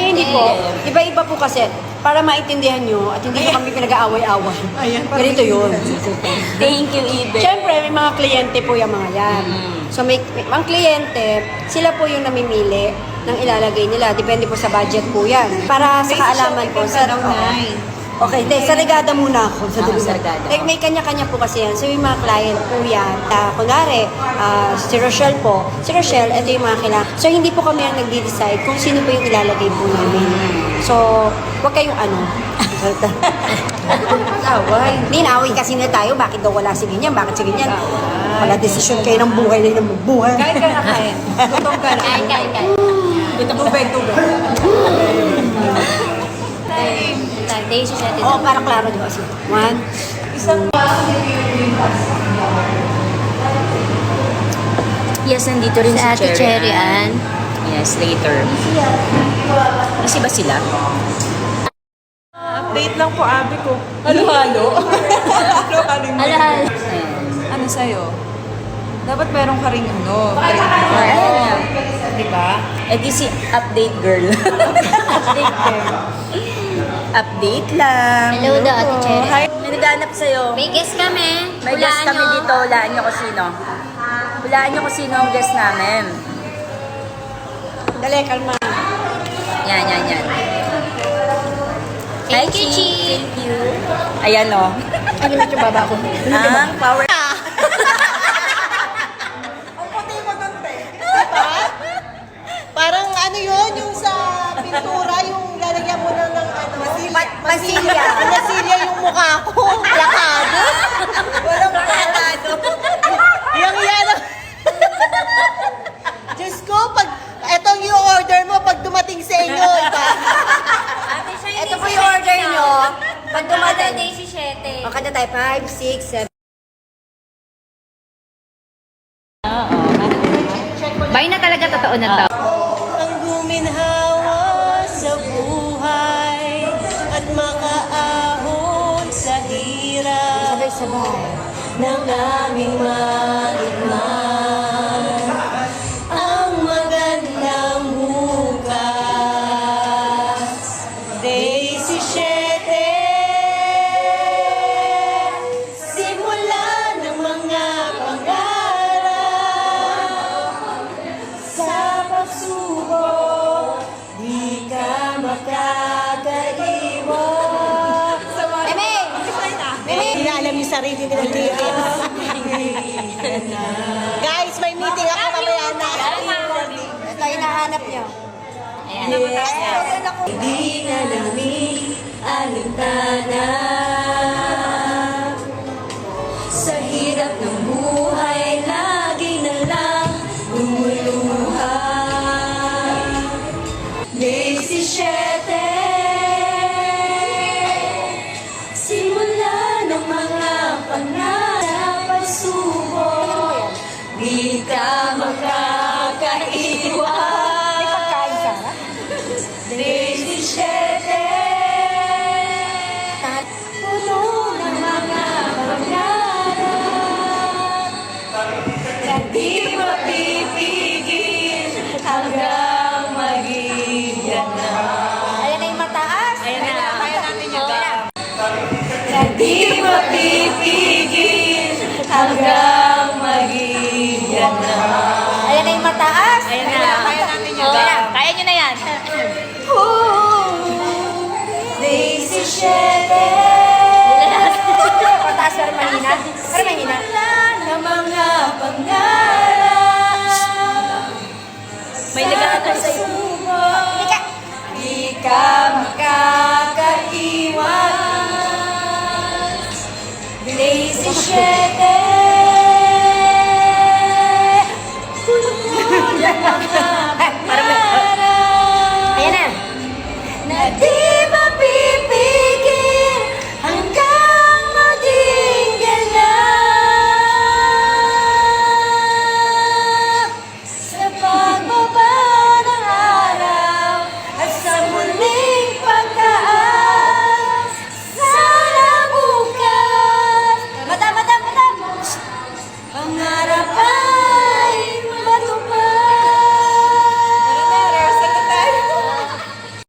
Ay, hindi po. Iba-iba po kasi. Para maintindihan nyo at hindi nyo kami pinag-aaway-away. Ganito yun. Thank you, Ibe. Siyempre, may mga kliyente po yung mga yan. So, ang kliyente, sila po yung namimili ng ilalagay nila. Depende po sa budget po yan. Para sa kaalaman po. Okay, sa regada muna ako. Sa regada. May kanya-kanya po kasi yan. So, yung mga client po yan. Kunwari, si Rochelle po. Si Rochelle, ito yung mga kailangan. So, hindi po kami ang nagde-decide kung sino po yung ilalagay po namin. So, wag kayong ano. Away. Hindi, naaway kasi na tayo. Bakit daw wala si ganyan? Bakit si ganyan? Wala desisyon kayo ng buhay na ng buhay. Kain ka na kain. Gutom ka na. Kain. Tubig. Daisy siya din. Oo, para klaro diba? One. Yes, nandito rin si Ate Cherry Ann. Yes, later. Kasi ba sila? Update lang po, abi ko. Halo-halo. Alahal. Ano sa'yo? Dapat meron ka rin Diba? Eh di si update girl. Update girl. Update lang. Hello daw, Ate Cherry. Hi. May naghanap sa'yo. May guest kami. May guest kami dito. Hulaan niyo kung sino. Hulaan niyo kung sino ang guest namin. Dali, kalma. Yan. Thank you, Chi. Thank you. Ayan o. Ano yung baba ko? Ang power. Parang ano yun, yung sa pintura, yung lalagyan mo na ng ano, Masilya. masilya yung mukha ko. Plakado. Walang plakado. Yung yan. Diyos ko, pag etong yung order mo, pag dumating sa inyo, iba. Ito po yung order nyo. Pag dumating. Daisy 7. O, kanta tayo. 5, 6, 7. Bay na talaga, totoo na to. Ang guminhawa sa buhay at makaahon sa hirap Sabay-sabay. ng aming matikman ang magandang bukas. Daisy 7, simula ng mga pangarap sa pagsubok, di ka makakaiwan. Hindi na alam yung sarili nila dito. Guys, may meeting ako mamaya na. Ito, hinahanap nyo. Hindi na namin alintana sa hirap ng buhay, lagi na lang lumuluha. Daisy 7, simula ng mga pangarap sa pagsubok, di ka makakaiwan. Daisy 7, puno ng mga pangarap, hindi mapipigil hanggang magigyan na. Ayan na yung mataas. Ayan na. Kaya natin yun. Hindi mapipigil hanggang magigyan na. Ayan na yung mataas. Ayan na. Kaya natin yun. Kaya nyo na yan. Daisy 7, Mataas pero mahina. Pero mahina. ng mga pangarap. May naghahanap